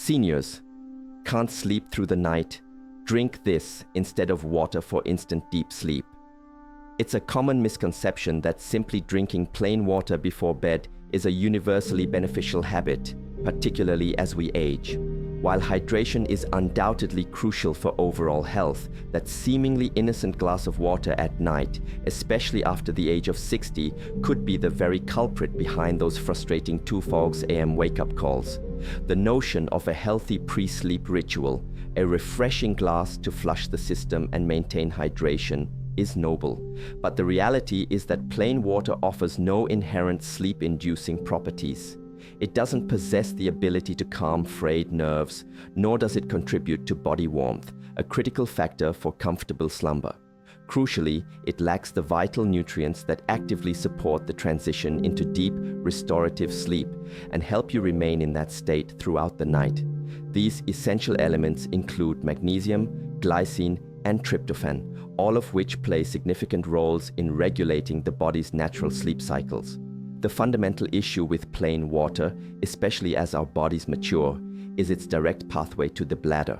Seniors, can't sleep through the night? Drink this instead of water for instant deep sleep. It's a common misconception that simply drinking plain water before bed is a universally beneficial habit, particularly as we age. While hydration is undoubtedly crucial for overall health, that seemingly innocent glass of water at night, especially after the age of 60, could be the very culprit behind those frustrating 2 a.m. wake-up calls. The notion of a healthy pre-sleep ritual, a refreshing glass to flush the system and maintain hydration, is noble. But the reality is that plain water offers no inherent sleep-inducing properties. It doesn't possess the ability to calm frayed nerves, nor does it contribute to body warmth, a critical factor for comfortable slumber. Crucially, it lacks the vital nutrients that actively support the transition into deep, restorative sleep and help you remain in that state throughout the night. These essential elements include magnesium, glycine, and tryptophan, all of which play significant roles in regulating the body's natural sleep cycles. The fundamental issue with plain water, especially as our bodies mature, is its direct pathway to the bladder.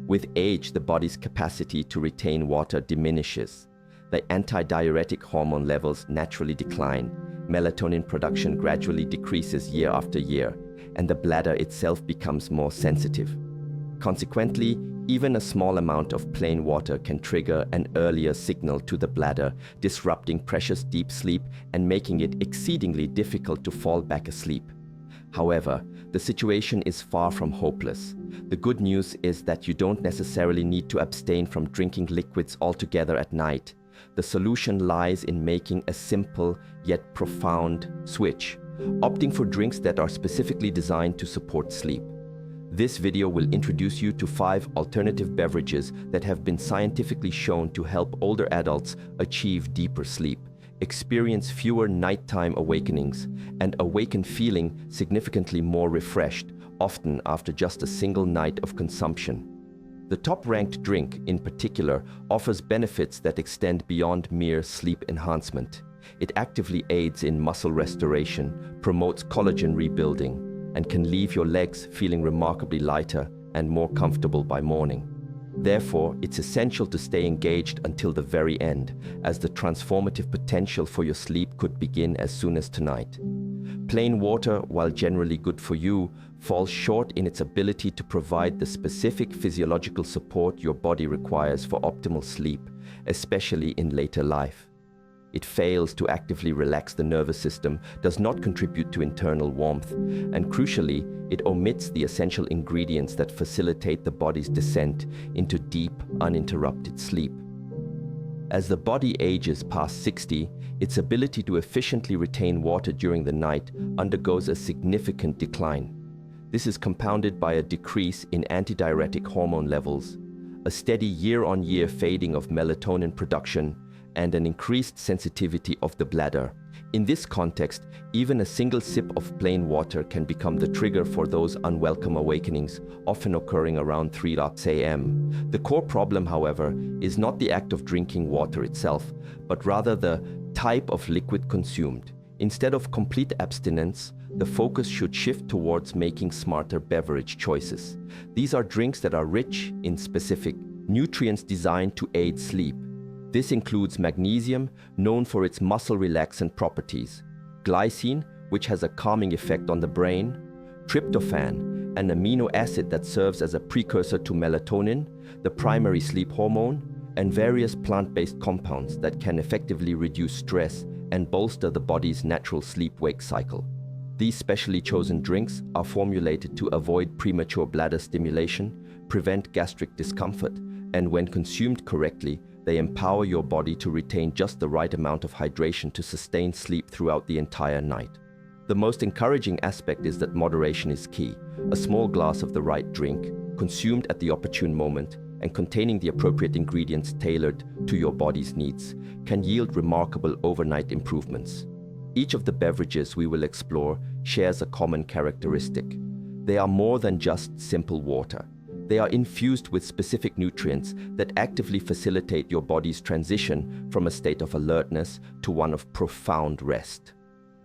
With age, the body's capacity to retain water diminishes. The antidiuretic hormone levels naturally decline, melatonin production gradually decreases year after year, and the bladder itself becomes more sensitive. Consequently, even a small amount of plain water can trigger an earlier signal to the bladder, disrupting precious deep sleep and making it exceedingly difficult to fall back asleep. However, the situation is far from hopeless. The good news is that you don't necessarily need to abstain from drinking liquids altogether at night. The solution lies in making a simple yet profound switch, opting for drinks that are specifically designed to support sleep. This video will introduce you to 5 alternative beverages that have been scientifically shown to help older adults achieve deeper sleep, experience fewer nighttime awakenings, and awaken feeling significantly more refreshed, often after just a single night of consumption. The top-ranked drink, in particular, offers benefits that extend beyond mere sleep enhancement. It actively aids in muscle restoration, promotes collagen rebuilding, and can leave your legs feeling remarkably lighter and more comfortable by morning. Therefore, it's essential to stay engaged until the very end, as the transformative potential for your sleep could begin as soon as tonight. Plain water, while generally good for you, falls short in its ability to provide the specific physiological support your body requires for optimal sleep, especially in later life. It fails to actively relax the nervous system, does not contribute to internal warmth, and crucially, it omits the essential ingredients that facilitate the body's descent into deep, uninterrupted sleep. As the body ages past 60, its ability to efficiently retain water during the night undergoes a significant decline. This is compounded by a decrease in antidiuretic hormone levels, a steady year-on-year fading of melatonin production, and an increased sensitivity of the bladder. In this context, even a single sip of plain water can become the trigger for those unwelcome awakenings, often occurring around 3 a.m. The core problem, however, is not the act of drinking water itself, but rather the type of liquid consumed. Instead of complete abstinence, the focus should shift towards making smarter beverage choices. These are drinks that are rich in specific nutrients designed to aid sleep. This includes magnesium, known for its muscle relaxant properties, glycine, which has a calming effect on the brain, tryptophan, an amino acid that serves as a precursor to melatonin, the primary sleep hormone, and various plant-based compounds that can effectively reduce stress and bolster the body's natural sleep-wake cycle. These specially chosen drinks are formulated to avoid premature bladder stimulation, prevent gastric discomfort, and when consumed correctly, they empower your body to retain just the right amount of hydration to sustain sleep throughout the entire night. The most encouraging aspect is that moderation is key. A small glass of the right drink, consumed at the opportune moment and containing the appropriate ingredients tailored to your body's needs, can yield remarkable overnight improvements. Each of the beverages we will explore shares a common characteristic. They are more than just simple water. They are infused with specific nutrients that actively facilitate your body's transition from a state of alertness to one of profound rest.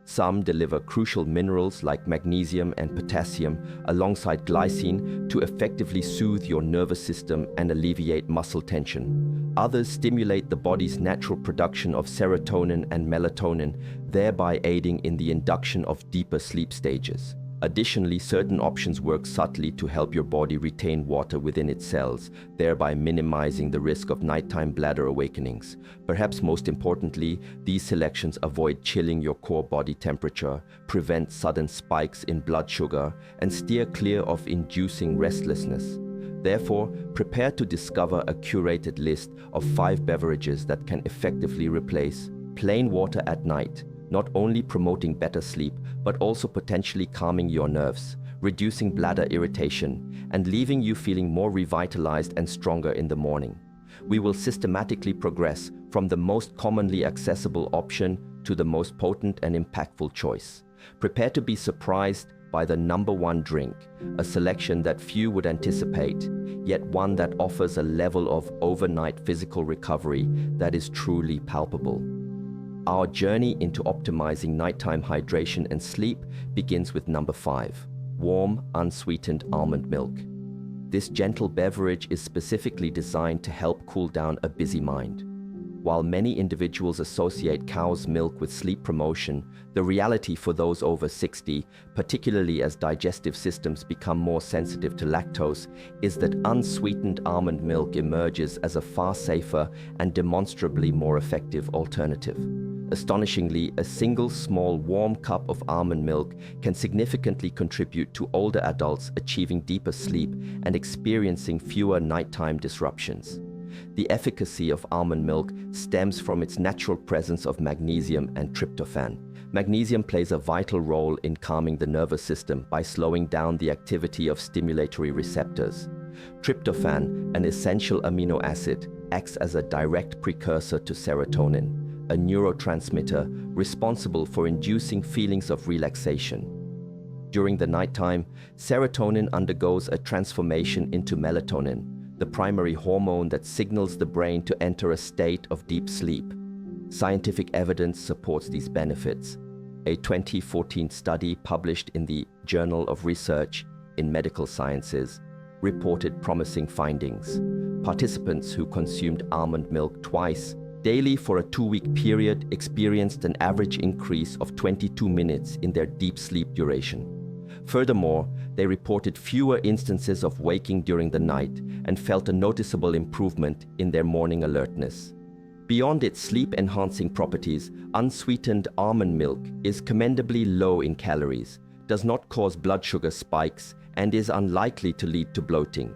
Some deliver crucial minerals like magnesium and potassium alongside glycine to effectively soothe your nervous system and alleviate muscle tension. Others stimulate the body's natural production of serotonin and melatonin, thereby aiding in the induction of deeper sleep stages. Additionally, certain options work subtly to help your body retain water within its cells, thereby minimizing the risk of nighttime bladder awakenings. Perhaps most importantly, these selections avoid chilling your core body temperature, prevent sudden spikes in blood sugar, and steer clear of inducing restlessness. Therefore, prepare to discover a curated list of 5 beverages that can effectively replace plain water at night, not only promoting better sleep, but also potentially calming your nerves, reducing bladder irritation, and leaving you feeling more revitalized and stronger in the morning. We will systematically progress from the most commonly accessible option to the most potent and impactful choice. Prepare to be surprised by the number 1 drink, a selection that few would anticipate, yet one that offers a level of overnight physical recovery that is truly palpable. Our journey into optimizing nighttime hydration and sleep begins with number 5, warm, unsweetened almond milk. This gentle beverage is specifically designed to help cool down a busy mind. While many individuals associate cow's milk with sleep promotion, the reality for those over 60, particularly as digestive systems become more sensitive to lactose, is that unsweetened almond milk emerges as a far safer and demonstrably more effective alternative. Astonishingly, a single small warm cup of almond milk can significantly contribute to older adults achieving deeper sleep and experiencing fewer nighttime disruptions. The efficacy of almond milk stems from its natural presence of magnesium and tryptophan. Magnesium plays a vital role in calming the nervous system by slowing down the activity of stimulatory receptors. Tryptophan, an essential amino acid, acts as a direct precursor to serotonin, a neurotransmitter responsible for inducing feelings of relaxation. During the nighttime, serotonin undergoes a transformation into melatonin, the primary hormone that signals the brain to enter a state of deep sleep. Scientific evidence supports these benefits. A 2014 study published in the Journal of Research in Medical Sciences reported promising findings. Participants who consumed almond milk twice daily for a 2-week period experienced an average increase of 22 minutes in their deep sleep duration. Furthermore, they reported fewer instances of waking during the night and felt a noticeable improvement in their morning alertness. Beyond its sleep-enhancing properties, unsweetened almond milk is commendably low in calories, does not cause blood sugar spikes, and is unlikely to lead to bloating.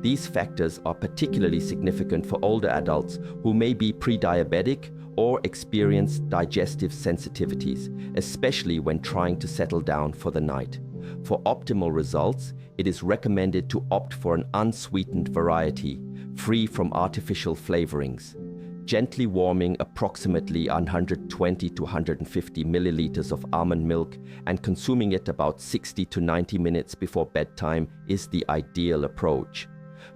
These factors are particularly significant for older adults who may be pre-diabetic or experience digestive sensitivities, especially when trying to settle down for the night. For optimal results, it is recommended to opt for an unsweetened variety, free from artificial flavorings. Gently warming approximately 120 to 150 milliliters of almond milk and consuming it about 60 to 90 minutes before bedtime is the ideal approach.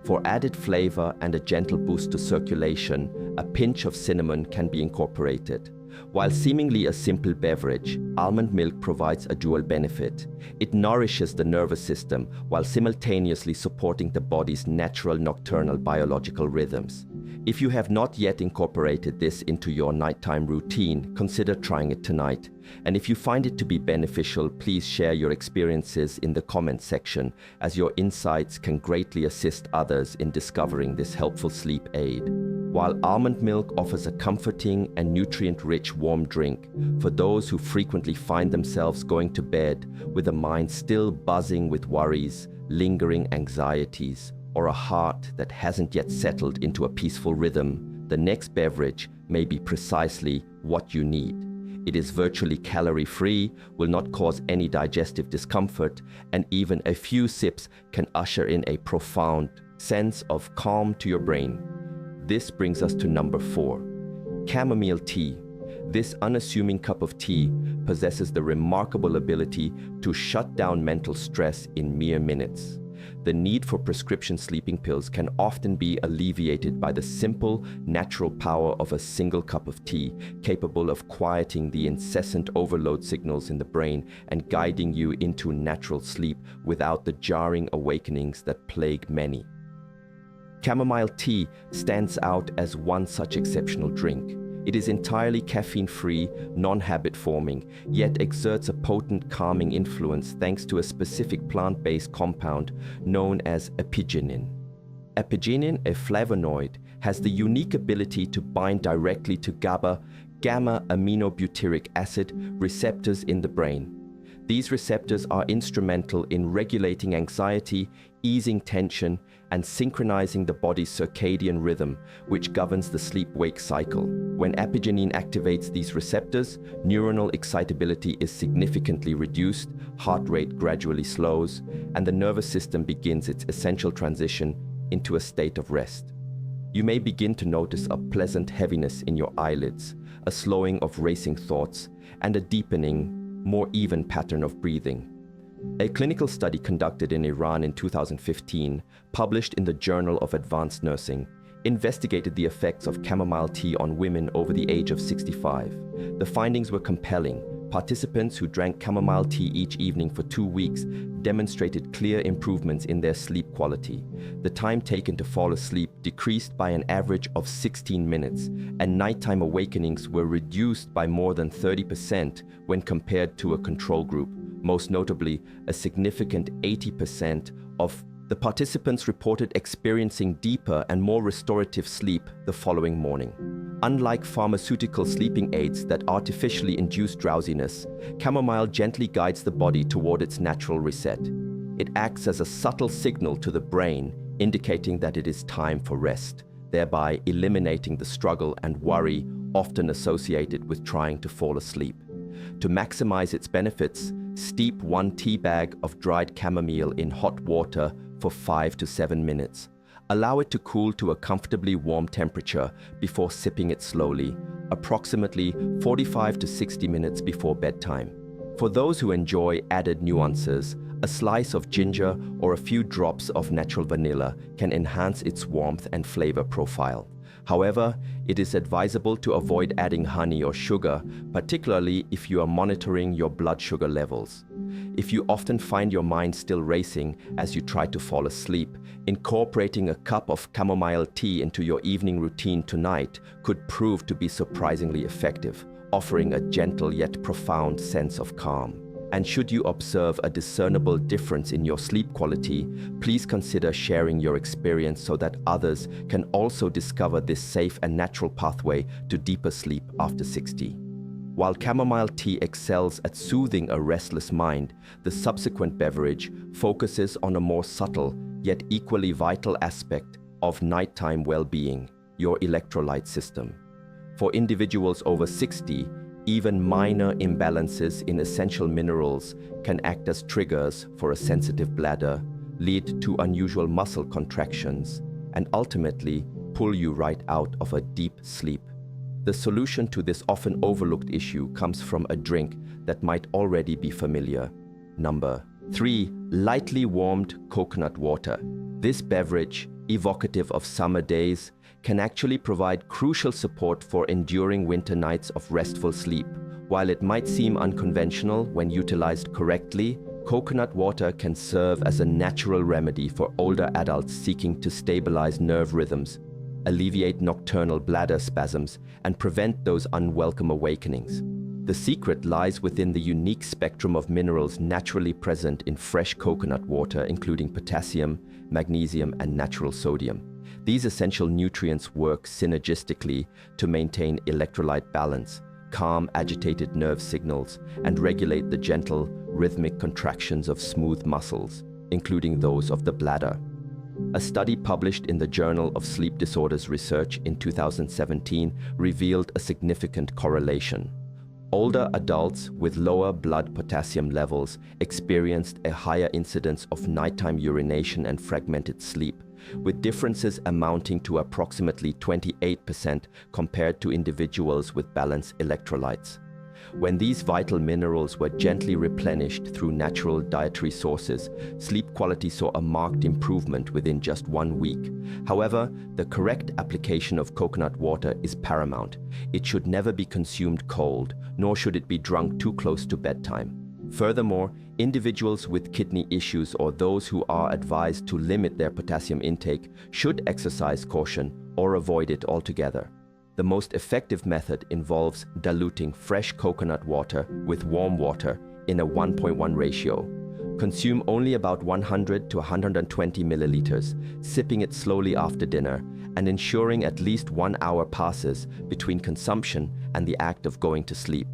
For added flavor and a gentle boost to circulation, a pinch of cinnamon can be incorporated. While seemingly a simple beverage, almond milk provides a dual benefit. It nourishes the nervous system while simultaneously supporting the body's natural nocturnal biological rhythms. If you have not yet incorporated this into your nighttime routine, consider trying it tonight. And if you find it to be beneficial, please share your experiences in the comments section, as your insights can greatly assist others in discovering this helpful sleep aid. While almond milk offers a comforting and nutrient-rich warm drink for those who frequently find themselves going to bed with a mind still buzzing with worries, lingering anxieties, or a heart that hasn't yet settled into a peaceful rhythm, the next beverage may be precisely what you need. It is virtually calorie-free, will not cause any digestive discomfort, and even a few sips can usher in a profound sense of calm to your brain. This brings us to number 4, chamomile tea. This unassuming cup of tea possesses the remarkable ability to shut down mental stress in mere minutes. The need for prescription sleeping pills can often be alleviated by the simple, natural power of a single cup of tea, capable of quieting the incessant overload signals in the brain and guiding you into natural sleep without the jarring awakenings that plague many. Chamomile tea stands out as one such exceptional drink. It is entirely caffeine-free, non-habit-forming, yet exerts a potent calming influence thanks to a specific plant-based compound known as apigenin. Apigenin, a flavonoid, has the unique ability to bind directly to GABA, gamma-aminobutyric acid, receptors in the brain. These receptors are instrumental in regulating anxiety, easing tension, and synchronizing the body's circadian rhythm, which governs the sleep-wake cycle. When apigenin activates these receptors, neuronal excitability is significantly reduced, heart rate gradually slows, and the nervous system begins its essential transition into a state of rest. You may begin to notice a pleasant heaviness in your eyelids, a slowing of racing thoughts, and a deepening, more even pattern of breathing. A clinical study conducted in Iran in 2015, published in the Journal of Advanced Nursing, investigated the effects of chamomile tea on women over the age of 65. The findings were compelling. Participants who drank chamomile tea each evening for 2 weeks demonstrated clear improvements in their sleep quality. The time taken to fall asleep decreased by an average of 16 minutes, and nighttime awakenings were reduced by more than 30% when compared to a control group. Most notably, a significant 80% of the participants reported experiencing deeper and more restorative sleep the following morning. Unlike pharmaceutical sleeping aids that artificially induce drowsiness, chamomile gently guides the body toward its natural reset. It acts as a subtle signal to the brain, indicating that it is time for rest, thereby eliminating the struggle and worry often associated with trying to fall asleep. To maximize its benefits, steep 1 tea bag of dried chamomile in hot water for 5 to 7 minutes. Allow it to cool to a comfortably warm temperature before sipping it slowly, approximately 45 to 60 minutes before bedtime. For those who enjoy added nuances, a slice of ginger or a few drops of natural vanilla can enhance its warmth and flavor profile. However, it is advisable to avoid adding honey or sugar, particularly if you are monitoring your blood sugar levels. If you often find your mind still racing as you try to fall asleep, incorporating a cup of chamomile tea into your evening routine tonight could prove to be surprisingly effective, offering a gentle yet profound sense of calm. And should you observe a discernible difference in your sleep quality, please consider sharing your experience so that others can also discover this safe and natural pathway to deeper sleep after 60. While chamomile tea excels at soothing a restless mind, the subsequent beverage focuses on a more subtle yet equally vital aspect of nighttime well-being, your electrolyte system. For individuals over 60, even minor imbalances in essential minerals can act as triggers for a sensitive bladder, lead to unusual muscle contractions, and ultimately pull you right out of a deep sleep. The solution to this often overlooked issue comes from a drink that might already be familiar. Number 3. Lightly warmed coconut water. This beverage, evocative of summer days, can actually provide crucial support for enduring winter nights of restful sleep. While it might seem unconventional when utilized correctly, coconut water can serve as a natural remedy for older adults seeking to stabilize nerve rhythms, alleviate nocturnal bladder spasms, and prevent those unwelcome awakenings. The secret lies within the unique spectrum of minerals naturally present in fresh coconut water, including potassium, magnesium, and natural sodium. These essential nutrients work synergistically to maintain electrolyte balance, calm agitated nerve signals, and regulate the gentle, rhythmic contractions of smooth muscles, including those of the bladder. A study published in the Journal of Sleep Disorders Research in 2017 revealed a significant correlation. Older adults with lower blood potassium levels experienced a higher incidence of nighttime urination and fragmented sleep, with differences amounting to approximately 28% compared to individuals with balanced electrolytes. When these vital minerals were gently replenished through natural dietary sources, sleep quality saw a marked improvement within just 1 week. However, the correct application of coconut water is paramount. It should never be consumed cold, nor should it be drunk too close to bedtime. Furthermore, individuals with kidney issues or those who are advised to limit their potassium intake should exercise caution or avoid it altogether. The most effective method involves diluting fresh coconut water with warm water in a 1:1 ratio. Consume only about 100 to 120 milliliters, sipping it slowly after dinner, and ensuring at least 1 hour passes between consumption and the act of going to sleep.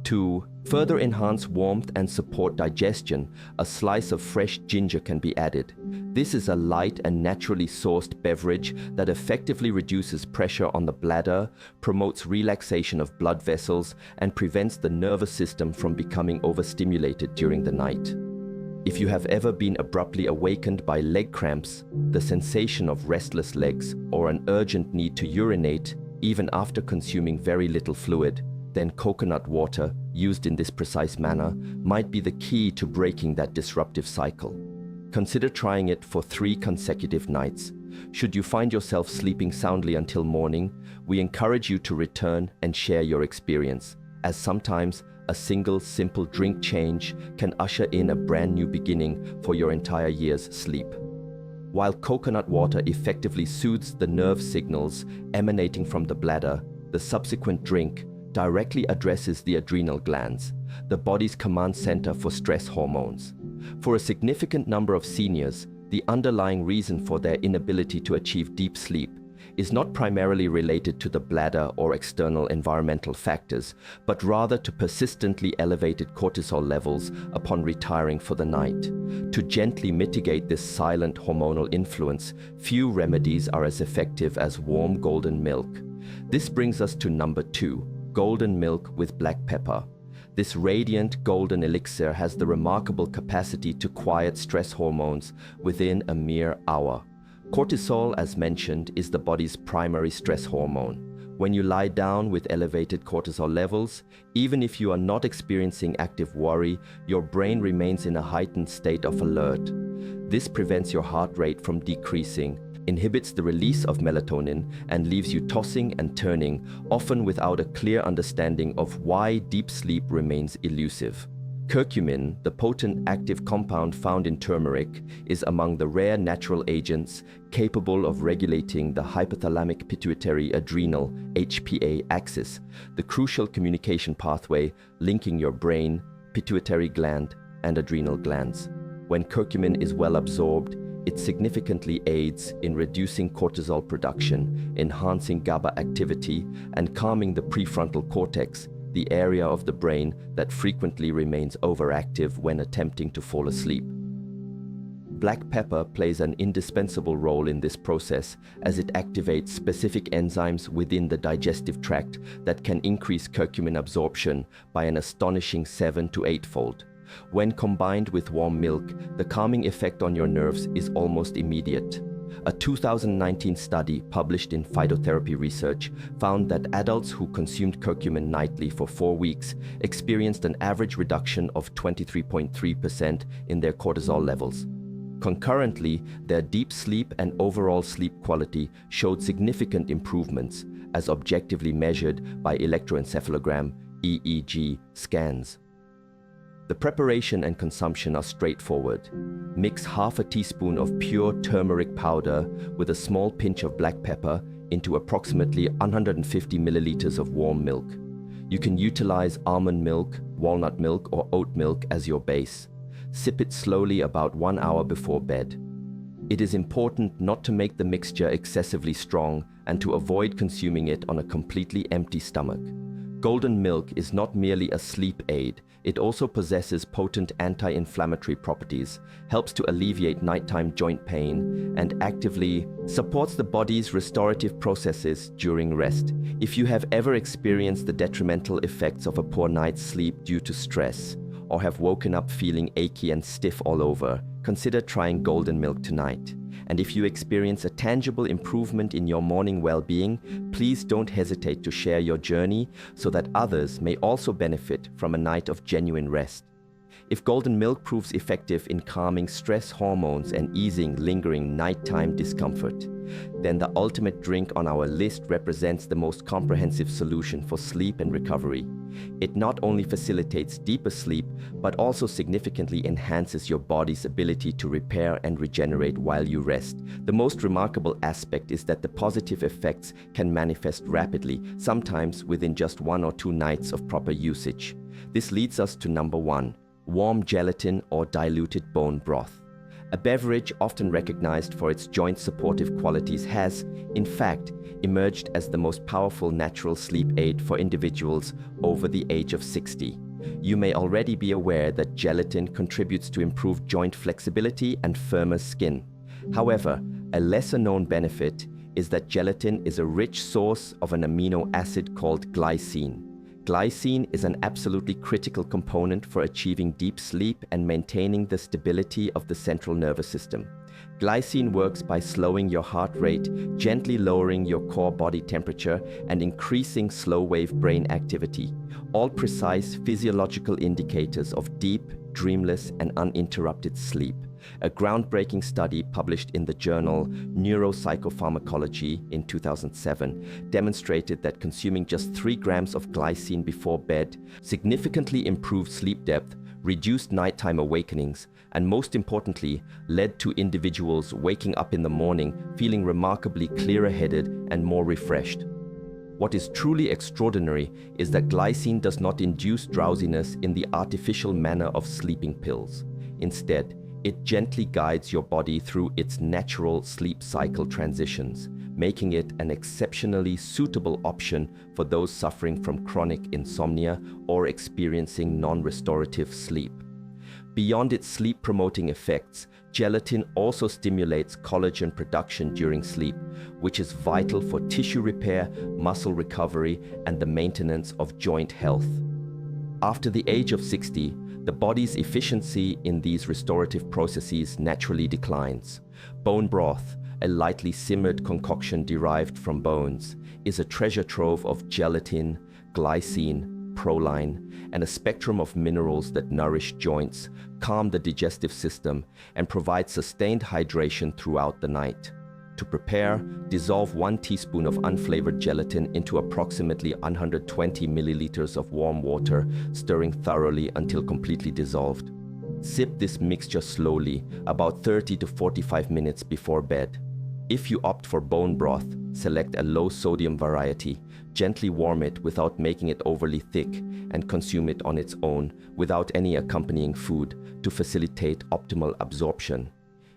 To further enhance warmth and support digestion, a slice of fresh ginger can be added. This is a light and naturally sourced beverage that effectively reduces pressure on the bladder, promotes relaxation of blood vessels, and prevents the nervous system from becoming overstimulated during the night. If you have ever been abruptly awakened by leg cramps, the sensation of restless legs, or an urgent need to urinate, even after consuming very little fluid, then coconut water, used in this precise manner, might be the key to breaking that disruptive cycle. Consider trying it for 3 consecutive nights. Should you find yourself sleeping soundly until morning, we encourage you to return and share your experience, as sometimes a single simple drink change can usher in a brand new beginning for your entire year's sleep. While coconut water effectively soothes the nerve signals emanating from the bladder, the subsequent drink directly addresses the adrenal glands, the body's command center for stress hormones. For a significant number of seniors, the underlying reason for their inability to achieve deep sleep is not primarily related to the bladder or external environmental factors, but rather to persistently elevated cortisol levels upon retiring for the night. To gently mitigate this silent hormonal influence, few remedies are as effective as warm golden milk. This brings us to number 2. Golden milk with black pepper. This radiant golden elixir has the remarkable capacity to quiet stress hormones within a mere hour. Cortisol, as mentioned, is the body's primary stress hormone. When you lie down with elevated cortisol levels, even if you are not experiencing active worry, your brain remains in a heightened state of alert. This prevents your heart rate from decreasing, inhibits the release of melatonin, and leaves you tossing and turning, often without a clear understanding of why deep sleep remains elusive. Curcumin, the potent active compound found in turmeric, is among the rare natural agents capable of regulating the hypothalamic pituitary adrenal (HPA) axis, the crucial communication pathway linking your brain, pituitary gland, and adrenal glands. When curcumin is well absorbed, it significantly aids in reducing cortisol production, enhancing GABA activity, and calming the prefrontal cortex, the area of the brain that frequently remains overactive when attempting to fall asleep. Black pepper plays an indispensable role in this process as it activates specific enzymes within the digestive tract that can increase curcumin absorption by an astonishing 7 to 8-fold. When combined with warm milk, the calming effect on your nerves is almost immediate. A 2019 study published in Phytotherapy Research found that adults who consumed curcumin nightly for 4 weeks experienced an average reduction of 23.3% in their cortisol levels. Concurrently, their deep sleep and overall sleep quality showed significant improvements, as objectively measured by electroencephalogram (EEG) scans. The preparation and consumption are straightforward. Mix half a teaspoon of pure turmeric powder with a small pinch of black pepper into approximately 150 milliliters of warm milk. You can utilize almond milk, walnut milk, or oat milk as your base. Sip it slowly about 1 hour before bed. It is important not to make the mixture excessively strong and to avoid consuming it on a completely empty stomach. Golden milk is not merely a sleep aid, it also possesses potent anti-inflammatory properties, helps to alleviate nighttime joint pain, and actively supports the body's restorative processes during rest. If you have ever experienced the detrimental effects of a poor night's sleep due to stress, or have woken up feeling achy and stiff all over, consider trying golden milk tonight. And if you experience a tangible improvement in your morning well-being, please don't hesitate to share your journey so that others may also benefit from a night of genuine rest. If golden milk proves effective in calming stress hormones and easing lingering nighttime discomfort, then the ultimate drink on our list represents the most comprehensive solution for sleep and recovery. It not only facilitates deeper sleep, but also significantly enhances your body's ability to repair and regenerate while you rest. The most remarkable aspect is that the positive effects can manifest rapidly, sometimes within just 1 or 2 nights of proper usage. This leads us to number 1. Warm gelatin or diluted bone broth. A beverage often recognized for its joint-supportive qualities has, in fact, emerged as the most powerful natural sleep aid for individuals over the age of 60. You may already be aware that gelatin contributes to improved joint flexibility and firmer skin. However, a lesser-known benefit is that gelatin is a rich source of an amino acid called glycine. Glycine is an absolutely critical component for achieving deep sleep and maintaining the stability of the central nervous system. Glycine works by slowing your heart rate, gently lowering your core body temperature, and increasing slow-wave brain activity, all precise physiological indicators of deep, dreamless, and uninterrupted sleep. A groundbreaking study published in the journal Neuropsychopharmacology in 2007 demonstrated that consuming just 3 grams of glycine before bed significantly improved sleep depth, reduced nighttime awakenings, and most importantly, led to individuals waking up in the morning feeling remarkably clearer-headed and more refreshed. What is truly extraordinary is that glycine does not induce drowsiness in the artificial manner of sleeping pills. Instead, it gently guides your body through its natural sleep cycle transitions, making it an exceptionally suitable option for those suffering from chronic insomnia or experiencing non-restorative sleep. Beyond its sleep-promoting effects, gelatin also stimulates collagen production during sleep, which is vital for tissue repair, muscle recovery, and the maintenance of joint health. After the age of 60, the body's efficiency in these restorative processes naturally declines. Bone broth, a lightly simmered concoction derived from bones, is a treasure trove of gelatin, glycine, proline, and a spectrum of minerals that nourish joints, calm the digestive system, and provide sustained hydration throughout the night. To prepare, dissolve 1 teaspoon of unflavored gelatin into approximately 120 milliliters of warm water, stirring thoroughly until completely dissolved. Sip this mixture slowly, about 30 to 45 minutes before bed. If you opt for bone broth, select a low-sodium variety, gently warm it without making it overly thick, and consume it on its own without any accompanying food to facilitate optimal absorption.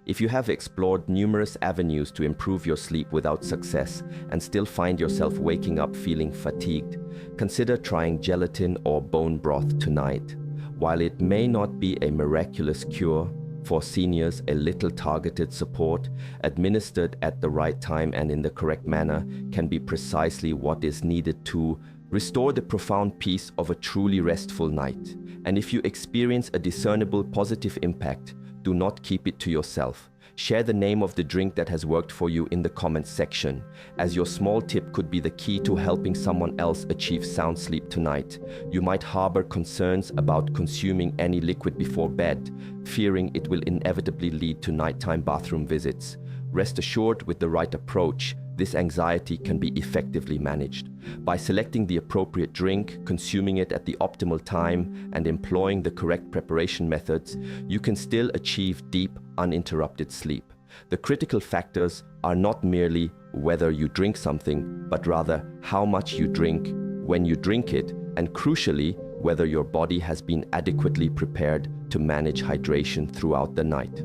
If you have explored numerous avenues to improve your sleep without success and still find yourself waking up feeling fatigued, consider trying gelatin or bone broth tonight. While it may not be a miraculous cure, for seniors, a little targeted support, administered at the right time and in the correct manner, can be precisely what is needed to restore the profound peace of a truly restful night. And if you experience a discernible positive impact, do not keep it to yourself. Share the name of the drink that has worked for you in the comments section, as your small tip could be the key to helping someone else achieve sound sleep tonight. You might harbor concerns about consuming any liquid before bed, fearing it will inevitably lead to nighttime bathroom visits. Rest assured, with the right approach, this anxiety can be effectively managed. By selecting the appropriate drink, consuming it at the optimal time, and employing the correct preparation methods, you can still achieve deep, uninterrupted sleep. The critical factors are not merely whether you drink something, but rather how much you drink, when you drink it, and crucially, whether your body has been adequately prepared to manage hydration throughout the night.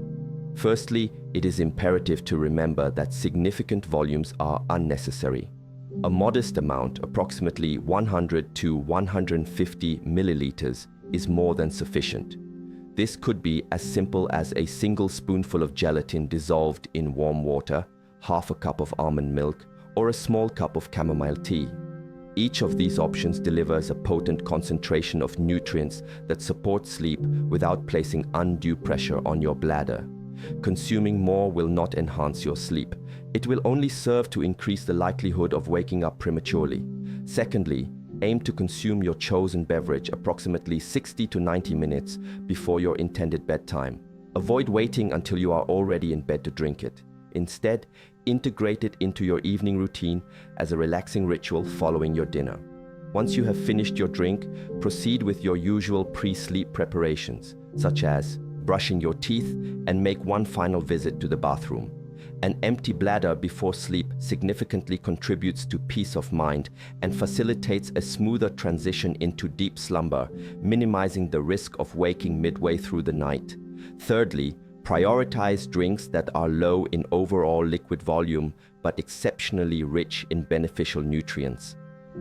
Firstly, it is imperative to remember that significant volumes are unnecessary. A modest amount, approximately 100 to 150 milliliters, is more than sufficient. This could be as simple as a single spoonful of gelatin dissolved in warm water, half a cup of almond milk, or a small cup of chamomile tea. Each of these options delivers a potent concentration of nutrients that support sleep without placing undue pressure on your bladder. Consuming more will not enhance your sleep. It will only serve to increase the likelihood of waking up prematurely. Secondly, aim to consume your chosen beverage approximately 60 to 90 minutes before your intended bedtime. Avoid waiting until you are already in bed to drink it. Instead, integrate it into your evening routine as a relaxing ritual following your dinner. Once you have finished your drink, proceed with your usual pre-sleep preparations, such as brushing your teeth and make one final visit to the bathroom. An empty bladder before sleep significantly contributes to peace of mind and facilitates a smoother transition into deep slumber, minimizing the risk of waking midway through the night. Thirdly, prioritize drinks that are low in overall liquid volume but exceptionally rich in beneficial nutrients.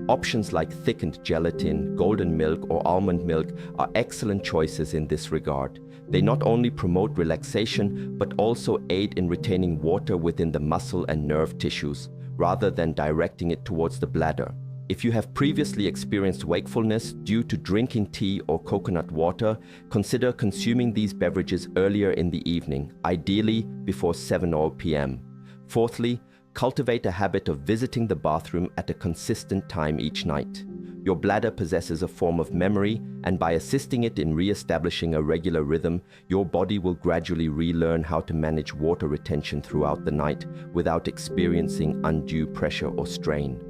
Options like thickened gelatin, golden milk, or almond milk are excellent choices in this regard. They not only promote relaxation, but also aid in retaining water within the muscle and nerve tissues, rather than directing it towards the bladder. If you have previously experienced wakefulness due to drinking tea or coconut water, consider consuming these beverages earlier in the evening, ideally before 7 p.m. Fourthly, cultivate a habit of visiting the bathroom at a consistent time each night. Your bladder possesses a form of memory, and by assisting it in re-establishing a regular rhythm, your body will gradually relearn how to manage water retention throughout the night without experiencing undue pressure or strain.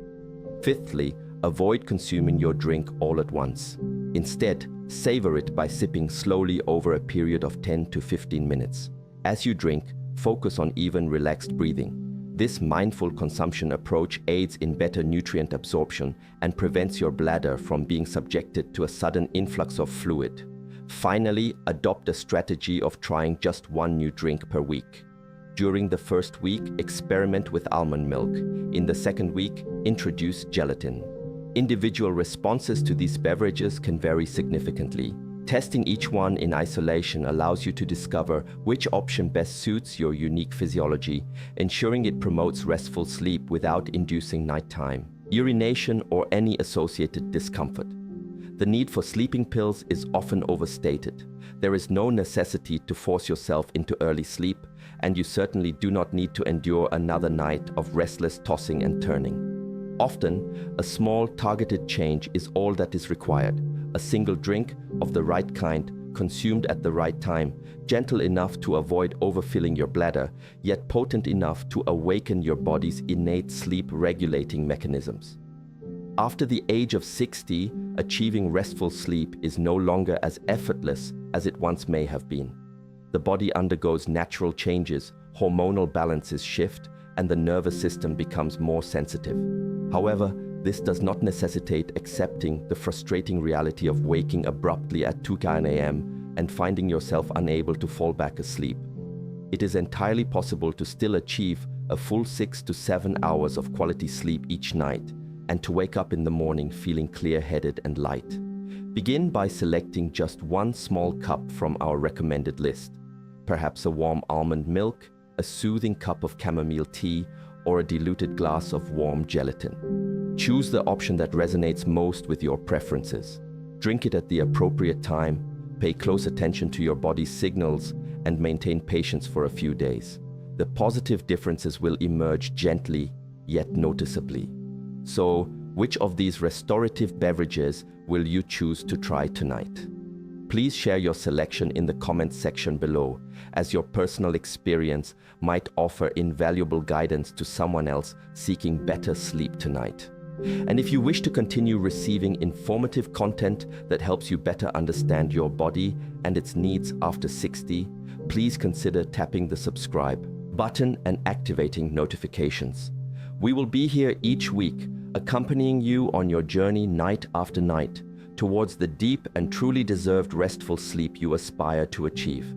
Fifthly, avoid consuming your drink all at once. Instead, savor it by sipping slowly over a period of 10 to 15 minutes. As you drink, focus on even relaxed breathing. This mindful consumption approach aids in better nutrient absorption and prevents your bladder from being subjected to a sudden influx of fluid. Finally, adopt a strategy of trying just one new drink per week. During the first week, experiment with almond milk. In the second week, introduce gelatin. Individual responses to these beverages can vary significantly. Testing each one in isolation allows you to discover which option best suits your unique physiology, ensuring it promotes restful sleep without inducing nighttime, urination, or any associated discomfort. The need for sleeping pills is often overstated. There is no necessity to force yourself into early sleep, and you certainly do not need to endure another night of restless tossing and turning. Often, a small targeted change is all that is required. A single drink of the right kind, consumed at the right time, gentle enough to avoid overfilling your bladder, yet potent enough to awaken your body's innate sleep-regulating mechanisms. After the age of 60, achieving restful sleep is no longer as effortless as it once may have been. The body undergoes natural changes, hormonal balances shift, and the nervous system becomes more sensitive. However, this does not necessitate accepting the frustrating reality of waking abruptly at 2 a.m. and finding yourself unable to fall back asleep. It is entirely possible to still achieve a full 6 to 7 hours of quality sleep each night and to wake up in the morning feeling clear-headed and light. Begin by selecting just one small cup from our recommended list. Perhaps a warm almond milk, a soothing cup of chamomile tea, or a diluted glass of warm gelatin. Choose the option that resonates most with your preferences. Drink it at the appropriate time, pay close attention to your body's signals, and maintain patience for a few days. The positive differences will emerge gently, yet noticeably. So, which of these restorative beverages will you choose to try tonight? Please share your selection in the comments section below, as your personal experience might offer invaluable guidance to someone else seeking better sleep tonight. And if you wish to continue receiving informative content that helps you better understand your body and its needs after 60, please consider tapping the subscribe button and activating notifications. We will be here each week, accompanying you on your journey night after night towards the deep and truly deserved restful sleep you aspire to achieve.